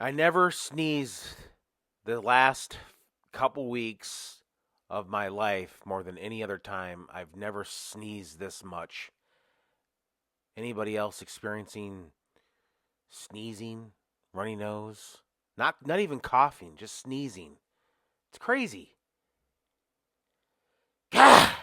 I never sneezed the last couple weeks of my life more than any other time. I've never sneezed this much. Anybody else experiencing sneezing, runny nose? Not even coughing, just sneezing. It's crazy. Gah!